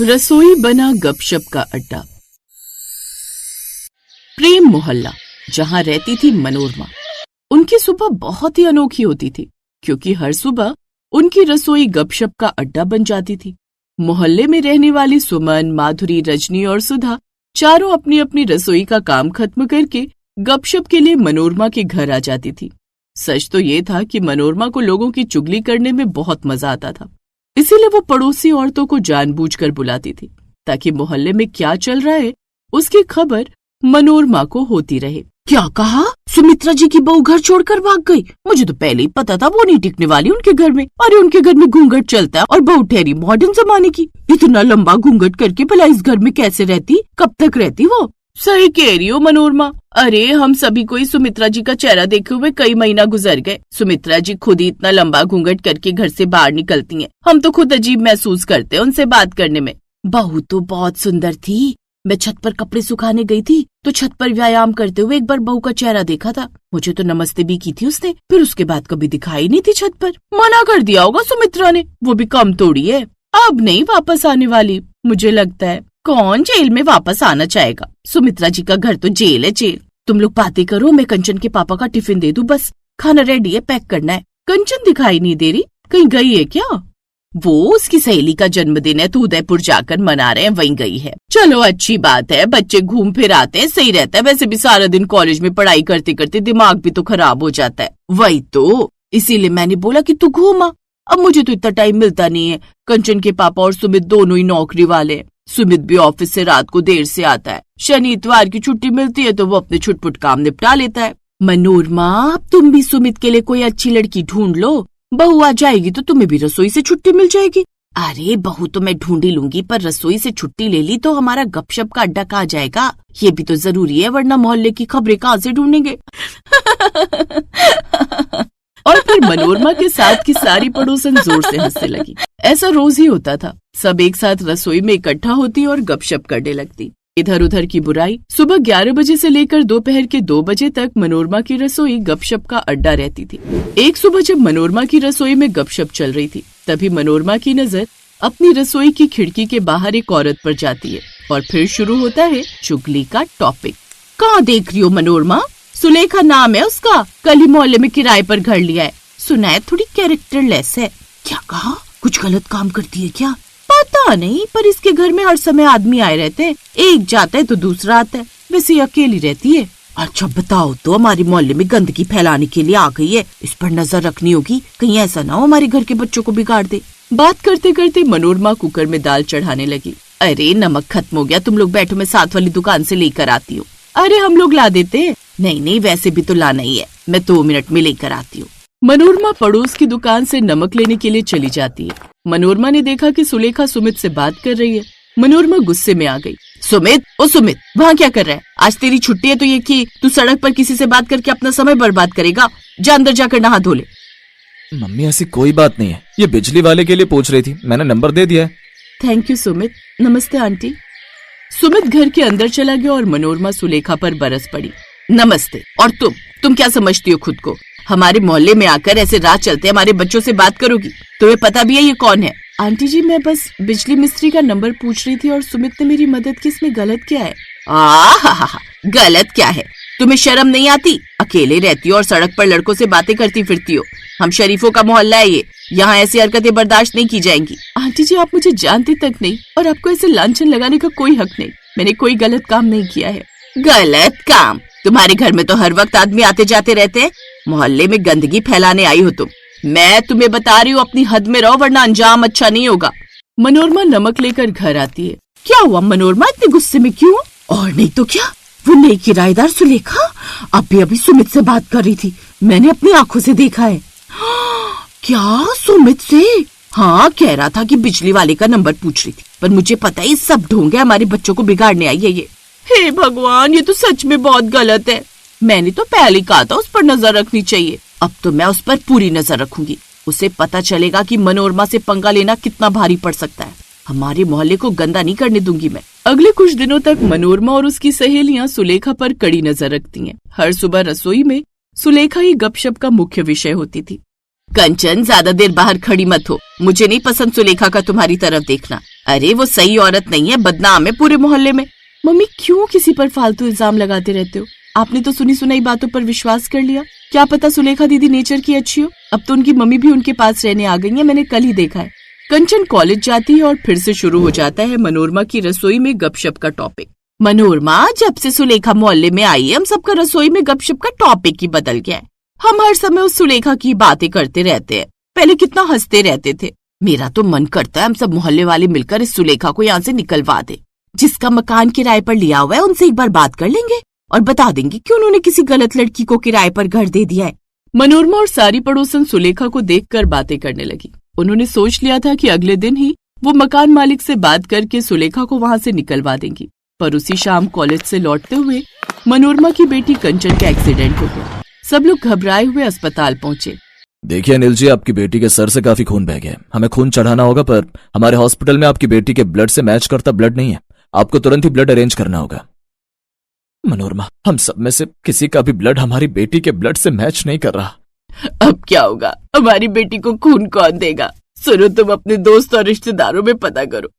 रसोई बना गपशप का अड्डा। प्रेम मोहल्ला, जहां रहती थी मनोरमा। उनकी सुबह बहुत ही अनोखी होती थी, क्योंकि हर सुबह उनकी रसोई गपशप का अड्डा बन जाती थी। मोहल्ले में रहने वाली सुमन, माधुरी, रजनी और सुधा चारों अपनी अपनी रसोई का काम खत्म करके गपशप के लिए मनोरमा के घर आ जाती थी। सच तो ये था कि मनोरमा को लोगों की चुगली करने में बहुत मजा आता था, इसीलिए वो पड़ोसी औरतों को जानबूझकर बुलाती थी, ताकि मोहल्ले में क्या चल रहा है उसकी खबर मनोरमा को होती रहे। क्या कहा? सुमित्रा जी की बहू घर छोड़कर भाग गई? मुझे तो पहले ही पता था वो नहीं टिकने वाली उनके घर में। अरे उनके घर में घूंघट चलता है और बहू ठहरी मॉडर्न जमाने की। इतना लंबा घूंघट करके भला इस घर में कैसे रहती? कब तक रहती वो? सही कह रही हो मनोरमा। अरे हम सभी को ही सुमित्रा जी का चेहरा देखे हुए कई महीना गुजर गए। सुमित्रा जी खुद ही इतना लंबा घूंघट करके घर से बाहर निकलती हैं। हम तो खुद अजीब महसूस करते हैं उनसे बात करने में। बहू तो बहुत सुंदर थी। मैं छत पर कपड़े सुखाने गई थी तो छत पर व्यायाम करते हुए एक बार बहू का चेहरा देखा था। मुझे तो नमस्ते भी की थी उसने, फिर उसके बाद कभी दिखाई नहीं थी छत पर। मना कर दिया होगा सुमित्रा ने, वो भी कम तोड़ी है। अब नहीं वापस आने वाली मुझे लगता है। कौन जेल में वापस आना चाहेगा? सुमित्रा जी का घर तो जेल है, जेल। तुम लोग बातें करो, मैं कंचन के पापा का टिफिन दे दूं। बस खाना रेडी है, पैक करना है। कंचन दिखाई नहीं दे रही, कहीं गई है क्या? वो उसकी सहेली का जन्मदिन है तो उदयपुर जाकर मना रहे हैं, वहीं गई है। चलो अच्छी बात है, बच्चे घूम फिर आते हैं, सही रहता है। वैसे भी सारा दिन कॉलेज में पढ़ाई करते करते दिमाग भी तो खराब हो जाता है। वही तो, इसीलिए मैंने बोला कि तू घूमा। अब मुझे तो इतना टाइम मिलता नहीं है। कंचन के पापा और सुमित दोनों ही नौकरी वाले हैं। सुमित भी ऑफिस से रात को देर से आता है। शनि इतवार की छुट्टी मिलती है तो वो अपने छुटपुट काम निपटा लेता है। मनोरमा, अब तुम भी सुमित के लिए कोई अच्छी लड़की ढूंढ लो। बहू आ जाएगी तो तुम्हें भी रसोई से छुट्टी मिल जाएगी। अरे बहू तो मैं ढूंढ ही लूंगी, पर रसोई से छुट्टी ले ली तो हमारा गपशप का अड्डा कहाँ जाएगा? ये भी तो जरूरी है, वरना मोहल्ले की खबरें कहाँ से ढूंढेंगे? और फिर मनोरमा के साथ की सारी पड़ोसन जोर से हंसने लगी। ऐसा रोज ही होता था। सब एक साथ रसोई में इकट्ठा होती और गपशप करने लगती। इधर उधर की बुराई। सुबह 11 बजे से लेकर दोपहर के 2 बजे तक मनोरमा की रसोई गपशप का अड्डा रहती थी। एक सुबह जब मनोरमा की रसोई में गपशप चल रही थी, तभी मनोरमा की नजर अपनी रसोई की खिड़की के बाहर एक औरत पर जाती है और फिर शुरू होता है चुगली का टॉपिक। कहाँ देख रही हो मनोरमा? सुलेखा नाम है उसका, कल ही मोहल्ले में किराए पर घर लिया है। सुना है थोड़ी कैरेक्टरलेस है। क्या कहा? कुछ गलत काम करती है क्या? पता नहीं, पर इसके घर में हर समय आदमी आए रहते हैं। एक जाता है तो दूसरा आता है। वैसे ये अकेली रहती है। अच्छा बताओ तो, हमारे मोहल्ले में गंदगी फैलाने के लिए आ गई है। इस पर नजर रखनी होगी, कहीं ऐसा ना हो हमारे घर के बच्चों को बिगाड़ दे। बात करते करते मनोरमा कुकर में दाल चढ़ाने लगी। अरे नमक खत्म हो गया, तुम लोग बैठो, मैं साथ वाली दुकान से लेकर आती हूँ। अरे हम लोग ला देते हैं। नहीं, वैसे भी तो लाना ही है, मैं 2 मिनट में लेकर आती हूँ। मनोरमा पड़ोस की दुकान से नमक लेने के लिए चली जाती है। मनोरमा ने देखा कि सुलेखा सुमित से बात कर रही है। मनोरमा गुस्से में आ गई। सुमित, ओ सुमित, वहाँ क्या कर रहा है? आज तेरी छुट्टी है तो ये कि तू सड़क पर किसी से बात करके अपना समय बर्बाद करेगा? जा अंदर जाकर नहा धो ले। मम्मी ऐसी कोई बात नहीं है, ये बिजली वाले के लिए पूछ रही थी, मैंने नंबर दे दिया है। Thank you Sumit. नमस्ते आंटी। सुमित घर के अंदर चला गया और मनोरमा सुलेखा पर बरस पड़ी। नमस्ते। और तुम क्या समझती हो खुद को? हमारे मोहल्ले में आकर ऐसे रात चलते हमारे बच्चों से बात करोगी? तुम्हें पता भी है ये कौन है? आंटी जी, मैं बस बिजली मिस्त्री का नंबर पूछ रही थी और सुमित ने मेरी मदद की। इसमें गलत क्या है? गलत क्या है? तुम्हें शर्म नहीं आती? अकेले रहती हो और सड़क पर लड़कों से बातें करती फिरती हो। हम शरीफों का मोहल्ला है ये, यहाँ ऐसी हरकतें बर्दाश्त नहीं की जाएंगी। आंटी जी, आप मुझे जानती तक नहीं और आपको ऐसे लांछन लगाने का कोई हक नहीं। मैंने कोई गलत काम नहीं किया है। गलत काम? तुम्हारे घर में तो हर वक्त आदमी आते जाते रहते हैं। मोहल्ले में गंदगी फैलाने आई हो तुम। मैं तुम्हें बता रही हूँ, अपनी हद में रहो वरना अंजाम अच्छा नहीं होगा। मनोरमा नमक लेकर घर आती है। क्या हुआ मनोरमा, इतने गुस्से में क्यों? और नहीं तो क्या, वो नई किराएदार सुलेखा अभी सुमित से बात कर रही थी। मैंने अपनी आंखों से देखा है। क्या सुमित से? हाँ, कह रहा था कि बिजली वाले का नंबर पूछ रही थी, पर मुझे पता है सब ढोंग है, हमारे बच्चों को बिगाड़ने आई है ये। हे भगवान, ये तो सच में बहुत गलत है। मैंने तो पहले कहा था उस पर नजर रखनी चाहिए। अब तो मैं उस पर पूरी नजर रखूंगी। उसे पता चलेगा कि मनोरमा से पंगा लेना कितना भारी पड़ सकता है। हमारे मोहल्ले को गंदा नहीं करने दूंगी मैं। अगले कुछ दिनों तक मनोरमा और उसकी सहेलियां सुलेखा पर कड़ी नजर रखती हैं। हर सुबह रसोई में सुलेखा ही गपशप का मुख्य विषय होती थी। कंचन, ज्यादा देर बाहर खड़ी मत हो। मुझे नहीं पसंद सुलेखा का तुम्हारी तरफ देखना। अरे वो सही औरत नहीं है, बदनाम है पूरे मोहल्ले में। मम्मी क्यों किसी पर फालतू इल्जाम लगाते रहते हो? आपने तो सुनी सुनाई बातों पर विश्वास कर लिया। क्या पता सुलेखा दीदी नेचर की अच्छी हो। अब तो उनकी मम्मी भी उनके पास रहने आ गई है, मैंने कल ही देखा है। कंचन कॉलेज जाती है और फिर से शुरू हो जाता है मनोरमा की रसोई में गपशप का टॉपिक। मनोरमा, जब से सुलेखा मोहल्ले में आई है, हम सबका रसोई में गपशप का टॉपिक ही बदल गया है। हम हर समय उस सुलेखा की बातें करते रहते हैं। पहले कितना हंसते रहते थे। मेरा तो मन करता है हम सब मोहल्ले वाले मिलकर इस सुलेखा को यहाँ से निकलवा दे। जिसका मकान किराए पर लिया हुआ है उनसे एक बार बात कर लेंगे और बता देंगे कि उन्होंने किसी गलत लड़की को किराए पर घर दे दिया है। मनोरमा और सारी पड़ोसन सुलेखा को देखकर बातें करने लगी। उन्होंने सोच लिया था कि अगले दिन ही वो मकान मालिक से बात करके सुलेखा को वहाँ से निकलवा देंगी। पर उसी शाम कॉलेज से लौटते हुए मनोरमा की बेटी कंचन का एक्सीडेंट हो गया। सब लोग घबराए हुए अस्पताल पहुंचे। देखिए अनिल जी, आपकी बेटी के सर से काफी खून बह गया है। हमें खून चढ़ाना होगा, पर हमारे हॉस्पिटल में आपकी बेटी के ब्लड से मैच करता ब्लड नहीं है। आपको तुरंत ही ब्लड अरेंज करना होगा। मनोरमा, हम सब में से किसी का भी ब्लड हमारी बेटी के ब्लड से मैच नहीं कर रहा। अब क्या होगा? हमारी बेटी को खून कौन देगा? सुनो, तुम अपने दोस्त और रिश्तेदारों में पता करो,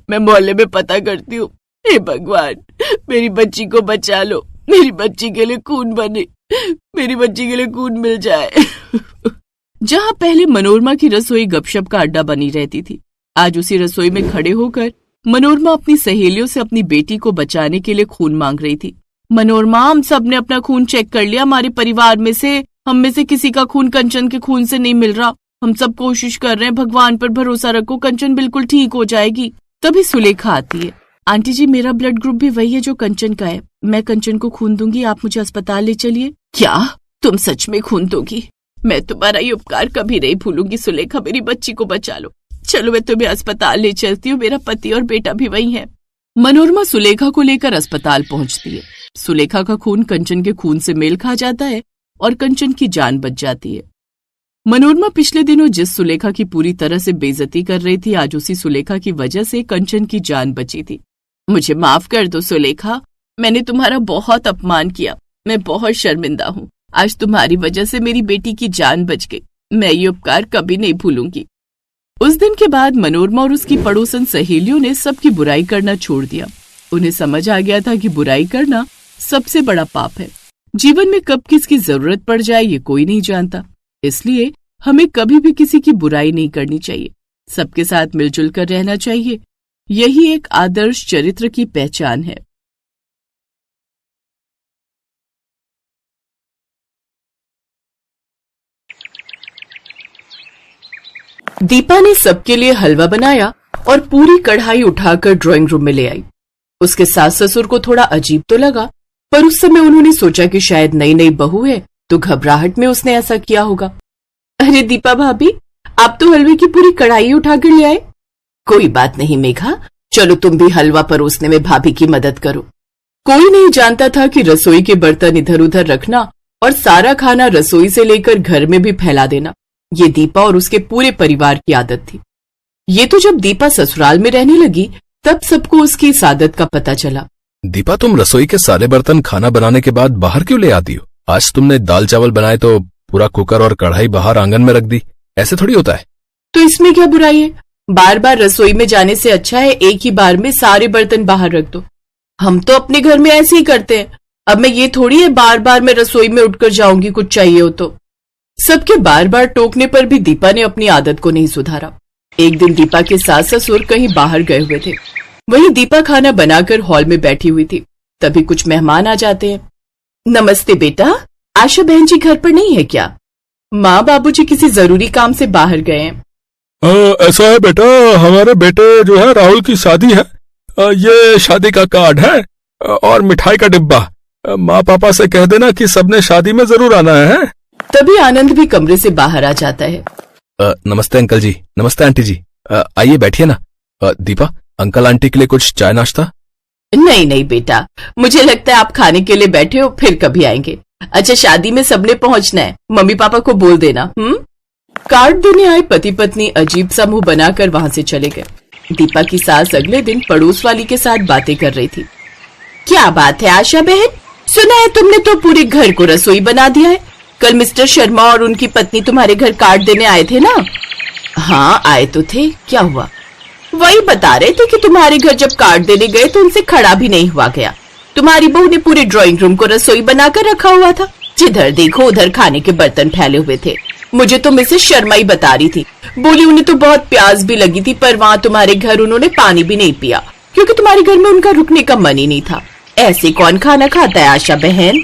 मैं मोहल्ले में पता करती हूँ। हे भगवान, मेरी बच्ची को बचा लो। मेरी बच्ची के लिए खून बने, मेरी बच्ची के लिए खून मिल जाए। जहाँ पहले मनोरमा की रसोई गपशप का अड्डा बनी रहती थी, आज उसी रसोई में खड़े होकर मनोरमा अपनी सहेलियों से अपनी बेटी को बचाने के लिए खून मांग रही थी। मनोरमा, हम सब ने अपना खून चेक कर लिया। हमारे परिवार में से, हम में से किसी का खून कंचन के खून से नहीं मिल रहा। हम सब कोशिश कर रहे हैं, भगवान पर भरोसा रखो, कंचन बिल्कुल ठीक हो जाएगी। तभी सुलेखा आती है। आंटी जी, मेरा ब्लड ग्रुप भी वही है जो कंचन का है। मैं कंचन को खून दूंगी, आप मुझे अस्पताल ले चलिए। क्या तुम सच में खून दोगी? मैं तुम्हारा ये उपकार कभी नहीं भूलूंगी सुलेखा, मेरी बच्ची को बचा लो। चलो, मैं तुम्हें अस्पताल ले चलती हूँ, मेरा पति और बेटा भी वही है। मनोरमा सुलेखा को लेकर अस्पताल पहुंचती है। सुलेखा का खून कंचन के खून से मेल खा जाता है और कंचन की जान बच जाती है। मनोरमा पिछले दिनों जिस सुलेखा की पूरी तरह से बेइज्जती कर रही थी, आज उसी सुलेखा की वजह से कंचन की जान बची थी। मुझे माफ कर दो सुलेखा, मैंने तुम्हारा बहुत अपमान किया। मैं बहुत शर्मिंदा हूँ। आज तुम्हारी वजह से मेरी बेटी की जान बच गई। मैं ये उपकार कभी नहीं भूलूंगी। उस दिन के बाद मनोरमा और उसकी पड़ोसन सहेलियों ने सबकी बुराई करना छोड़ दिया। उन्हें समझ आ गया था कि बुराई करना सबसे बड़ा पाप है। जीवन में कब किसकी जरूरत पड़ जाए ये कोई नहीं जानता, इसलिए हमें कभी भी किसी की बुराई नहीं करनी चाहिए। सबके साथ मिलजुल कर रहना चाहिए। यही एक आदर्श चरित्र की पहचान है। दीपा ने सबके लिए हलवा बनाया और पूरी कढ़ाई उठाकर ड्राइंग रूम में ले आई। उसके सास ससुर को थोड़ा अजीब तो लगा, पर उस समय उन्होंने सोचा कि शायद नई नई बहू है तो घबराहट में उसने ऐसा किया होगा। अरे दीपा भाभी, आप तो हलवे की पूरी कढ़ाई उठाकर ले आए। कोई बात नहीं मेघा, चलो तुम भी हलवा परोसने में भाभी की मदद करो। कोई नहीं जानता था कि रसोई के बर्तन इधर उधर रखना और सारा खाना रसोई से लेकर घर में भी फैला देना, ये दीपा और उसके पूरे परिवार की आदत थी। ये तो जब दीपा ससुराल में रहने लगी तब सबको उसकी इस आदत का पता चला। दीपा, तुम रसोई के सारे बर्तन खाना बनाने के बाद बाहर क्यों ले आती हो? आज तुमने दाल चावल बनाए तो पूरा कुकर और कढ़ाई बाहर आंगन में रख दी। ऐसे थोड़ी होता है। तो इसमें क्या बुराई है? बार बार रसोई में जाने से अच्छा है एक ही बार में सारे बर्तन बाहर रख दो। हम तो अपने घर में ऐसे ही करते हैं। अब मैं ये थोड़ी है बार बार मैं रसोई में उठकर जाऊंगी कुछ चाहिए हो तो। सबके बार बार टोकने पर भी दीपा ने अपनी आदत को नहीं सुधारा। एक दिन दीपा के सास ससुर कहीं बाहर गए हुए थे। वहीं दीपा खाना बनाकर हॉल में बैठी हुई थी। तभी कुछ मेहमान आ जाते हैं। नमस्ते बेटा, आशा बहन जी घर पर नहीं है क्या? माँ बाबूजी किसी जरूरी काम से बाहर गए हैं। ऐसा है बेटा, हमारे बेटे जो है राहुल की शादी है। ये शादी का कार्ड है और मिठाई का डिब्बा। माँ पापा से कह देना कि सबने शादी में जरूर आना है। तभी आनंद भी कमरे से बाहर आ जाता है। नमस्ते अंकल जी। नमस्ते आंटी जी। आइए बैठिए ना। दीपा, अंकल आंटी के लिए कुछ चाय नाश्ता? नहीं नहीं बेटा, मुझे लगता है आप खाने के लिए बैठे हो, फिर कभी आएंगे। अच्छा, शादी में सबने पहुंचना है, मम्मी पापा को बोल देना। कार्ड देने आए पति पत्नी अजीब सा मुंह बनाकर वहां से चले गए। दीपा की सास अगले दिन पड़ोस वाली के साथ बातें कर रही थी। क्या बात है आशा बहन, सुना है तुमने तो पूरे घर को रसोई बना दिया है। कल मिस्टर शर्मा और उनकी पत्नी तुम्हारे घर कार्ड देने आए थे ना? हाँ आए तो थे, क्या हुआ? वही बता रहे थे कि तुम्हारे घर जब कार्ड देने गए तो उनसे खड़ा भी नहीं हुआ गया। तुम्हारी बहू ने पूरे ड्राइंग रूम को रसोई बनाकर रखा हुआ था। जिधर देखो उधर खाने के बर्तन फैले हुए थे। मुझे तो मिसेस शर्मा ही बता रही थी, बोली उन्हें तो बहुत प्यास भी लगी थी, पर वहाँ तुम्हारे घर उन्होंने पानी भी नहीं पिया क्योंकि तुम्हारे घर में उनका रुकने का मन ही नहीं था। ऐसे कौन खाना खाता है आशा बहन?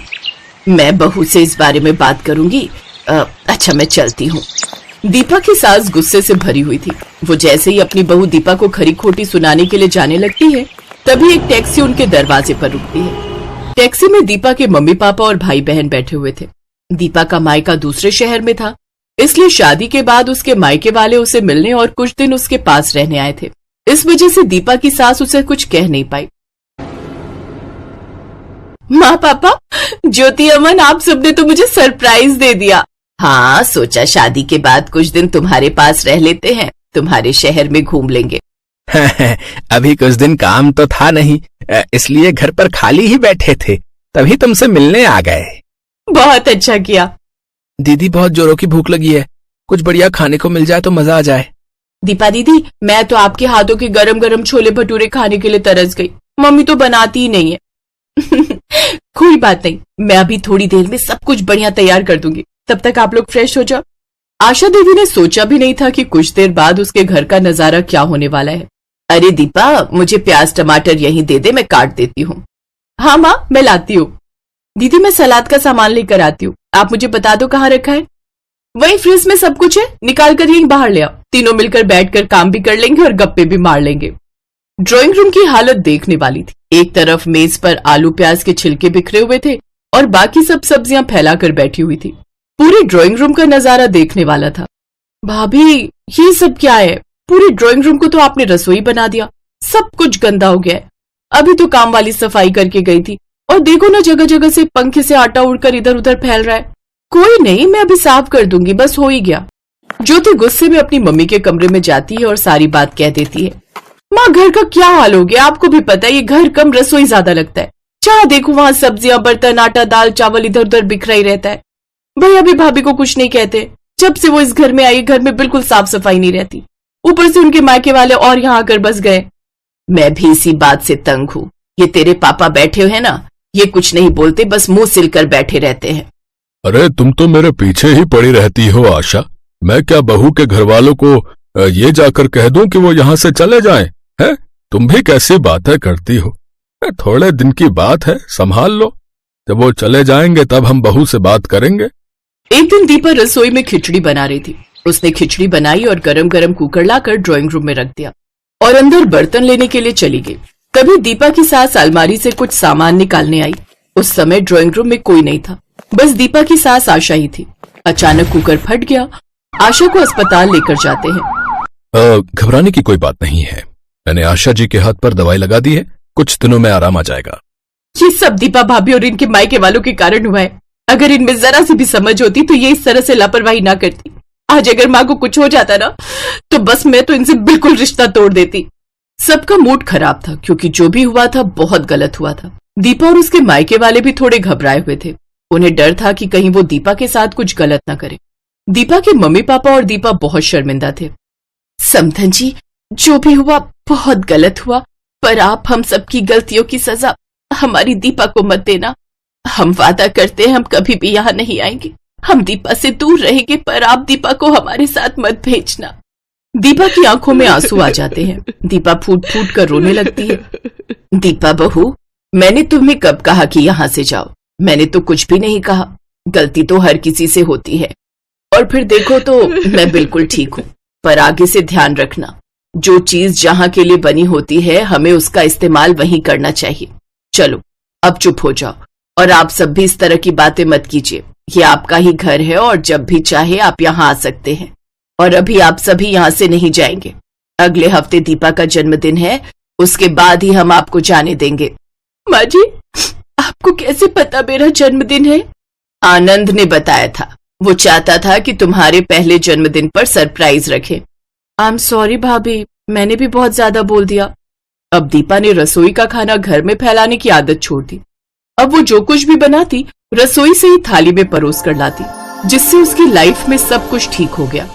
मैं बहू से इस बारे में बात करूंगी। अच्छा मैं चलती हूँ। दीपा की सास गुस्से से भरी हुई थी। वो जैसे ही अपनी बहू दीपा को खरी खोटी सुनाने के लिए जाने लगती है, तभी एक टैक्सी उनके दरवाजे पर रुकती है। टैक्सी में दीपा के मम्मी पापा और भाई बहन बैठे हुए थे। दीपा का मायका दूसरे शहर में था, इसलिए शादी के बाद उसके मायके वाले उसे मिलने और कुछ दिन उसके पास रहने आए थे। इस वजह से दीपा की सास उसे कुछ कह नहीं पाई। माँ पापा, ज्योति अमन, आप सबने तो मुझे सरप्राइज दे दिया। हाँ, सोचा शादी के बाद कुछ दिन तुम्हारे पास रह लेते हैं, तुम्हारे शहर में घूम लेंगे। अभी कुछ दिन काम तो था नहीं, इसलिए घर पर खाली ही बैठे थे, तभी तुमसे मिलने आ गए। बहुत अच्छा किया। दीदी बहुत जोरों की भूख लगी है, कुछ बढ़िया खाने को मिल जाए तो मजा आ जाए। दीपा दीदी, मैं तो आपके हाथों के गरम गरम छोले भटूरे खाने के लिए तरस गई। मम्मी तो बनाती ही नहीं है। कोई बात नहीं, मैं अभी थोड़ी देर में सब कुछ बढ़िया तैयार कर दूंगी, तब तक आप लोग फ्रेश हो जाओ। आशा देवी ने सोचा भी नहीं था कि कुछ देर बाद उसके घर का नजारा क्या होने वाला है। अरे दीपा, मुझे प्याज टमाटर यहीं दे दे, मैं काट देती हूँ। हाँ माँ, मैं लाती हूँ। दीदी, मैं सलाद का सामान लेकर आती हूँ, आप मुझे बता दो कहाँ रखा है। वही फ्रिज में सब कुछ है, निकाल कर यहीं बाहर ले आओ। तीनों मिलकर बैठकर काम भी कर लेंगे और गप्पे भी मार लेंगे। ड्राइंग रूम की हालत देखने वाली थी। एक तरफ मेज पर आलू प्याज के छिलके बिखरे हुए थे और बाकी सब सब्जियां फैलाकर बैठी हुई थी। पूरे ड्राइंग रूम का नजारा देखने वाला था। भाभी, ये सब क्या है? पूरे ड्राइंग रूम को तो आपने रसोई बना दिया, सब कुछ गंदा हो गया है। अभी तो काम वाली सफाई करके गई थी और देखो ना, जगह जगह से पंखे से आटा उड़कर इधर उधर फैल रहा है। कोई नहीं, मैं अभी साफ कर दूंगी, बस हो ही गया। ज्योति गुस्से में अपनी मम्मी के कमरे में जाती है और सारी बात कह देती है। माँ, घर का क्या हाल हो गया? आपको भी पता है ये घर कम रसोई ज्यादा लगता है। जहाँ देखो वहाँ सब्जियां, बर्तन, आटा, दाल, चावल इधर उधर बिखरा ही रहता है। भैया भी भाभी को कुछ नहीं कहते। जब से वो इस घर में आई, घर में बिल्कुल साफ सफाई नहीं रहती। ऊपर से उनके मायके वाले और यहाँ आकर बस गए। मैं भी इसी बात से तंग हूँ। ये तेरे पापा बैठे हुए हैं ना, ये कुछ नहीं बोलते, बस मुंह सिलकर बैठे रहते हैं। अरे तुम तो मेरे पीछे ही पड़ी रहती हो आशा। मैं क्या बहू के घर वालों को ये जाकर कह दूं कि वो यहाँ से चले जाएं? है, तुम भी कैसी बातें करती हो। थोड़े दिन की बात है, संभाल लो। जब वो चले जाएंगे तब हम बहू से बात करेंगे। एक दिन दीपा रसोई में खिचड़ी बना रही थी। उसने खिचड़ी बनाई और गरम गरम कुकर लाकर ड्राइंग रूम में रख दिया और अंदर बर्तन लेने के लिए चली गई। तभी दीपा की सास अलमारी से कुछ सामान निकालने आई। उस समय ड्राइंग रूम में कोई नहीं था, बस दीपा की सास आशा ही थी। अचानक कुकर फट गया। आशा को अस्पताल लेकर जाते हैं। घबराने की कोई बात नहीं है, मैंने आशा जी के हाथ पर दवाई लगा दी है, कुछ दिनों में आराम आ जाएगा। ये सब दीपा भाभी और इनके मायके वालों के कारण हुआ है। अगर इनमें जरा सी भी समझ होती तो ये इस तरह से लापरवाही ना करती। आज अगर माँ को कुछ हो जाता ना, तो बस मैं तो इनसे बिल्कुल रिश्ता तोड़ देती। सबका मूड खराब था क्योंकि जो भी हुआ था बहुत गलत हुआ था। दीपा और उसके मायके वाले भी थोड़े घबराए हुए थे। उन्हें डर था कि कहीं वो दीपा के साथ कुछ गलत ना करे। दीपा के मम्मी पापा और दीपा बहुत शर्मिंदा थे। समधन जी, जो भी हुआ बहुत गलत हुआ, पर आप हम सबकी गलतियों की सजा हमारी दीपा को मत देना। हम वादा करते हैं हम कभी भी यहाँ नहीं आएंगे। हम दीपा से दूर रहेंगे, पर आप दीपा को हमारे साथ मत भेजना। दीपा की आंखों में आंसू आ जाते हैं। दीपा फूट फूट कर रोने लगती है। दीपा बहू, मैंने तुम्हें कब कहा कि यहाँ से जाओ? मैंने तो कुछ भी नहीं कहा। गलती तो हर किसी से होती है। और फिर देखो तो मैं बिल्कुल ठीक हूँ, पर आगे से ध्यान रखना, जो चीज जहाँ के लिए बनी होती है हमें उसका इस्तेमाल वहीं करना चाहिए। चलो अब चुप हो जाओ और आप सब भी इस तरह की बातें मत कीजिए। ये आपका ही घर है और जब भी चाहे आप यहाँ आ सकते हैं। और अभी आप सभी यहाँ से नहीं जाएंगे। अगले हफ्ते दीपा का जन्मदिन है, उसके बाद ही हम आपको जाने देंगे। माँ जी, आपको कैसे पता मेरा जन्मदिन है? आनंद ने बताया था। वो चाहता था कि तुम्हारे पहले जन्मदिन पर सरप्राइज रखे। आई एम सॉरी भाभी, मैंने भी बहुत ज्यादा बोल दिया। अब दीपा ने रसोई का खाना घर में फैलाने की आदत छोड़ दी। अब वो जो कुछ भी बनाती रसोई से ही थाली में परोस कर लाती, जिससे उसकी लाइफ में सब कुछ ठीक हो गया।